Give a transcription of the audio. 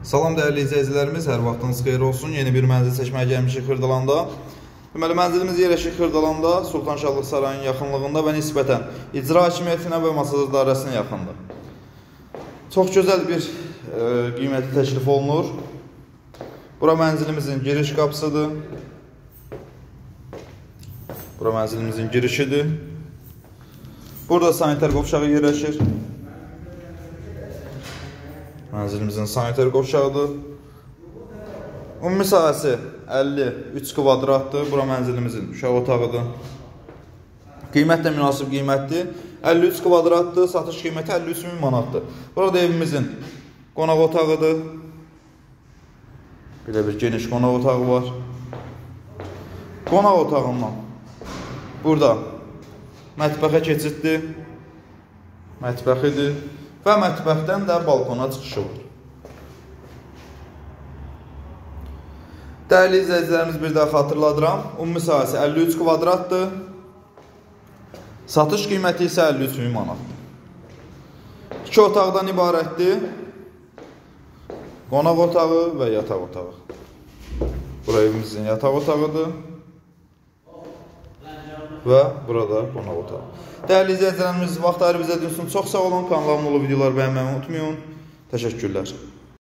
Salam dəyərli izləyicilərimiz, hər vaxtınız xeyir olsun. Yeni bir mənzil seçməyə gəlmişik Xırdalanda. Deməli, mənzilimiz yerləşir Xırdalanda, Sultanşahlıq sarayının yaxınlığında və nisbətən icra hakimiyyətinə və Masazır dairəsinə yaxındır. Çox gözəl bir qiyməti təklif olunur. Bura mənzilimizin giriş qapısıdır. Bura mənzilimizin girişidir. Burada sanitar qovşağı yerləşir. Mənzilimizin sanitar qovşağıdır. Ümumi sahəsi 53 kvadratdır. Bura mənzilimizin uşaq otağıdır. Qiymət də münasib qiymətdir. 53 kvadratdır. Satış qiyməti 53.000 manatdır. Burada evimizin qonaq otağıdır. Belə bir geniş qonaq otağı var. Qonaq otağından burada mətbəxə keçiddir. Mətbəxidir. Və mətbəxdən də balkona çıxışı var. Dəyərli izləyicilərimiz, bir daha xatırladıram. Ümumi sahəsi 53 kvadratdır. Satış qiyməti isə 53.000 manatdır. 2 otaqdan ibarətdir. Qonaq otağı və yataq otağı. Bura evimizin yataq otağıdır. Və burada qonaq otağı. Dəyərli izləyicilərimiz, vaxt ayırıb izlədiyiniz üçün çox sağ olun. Kanalımın videoları bəyənməyi unutmayın. Təşəkkürlər.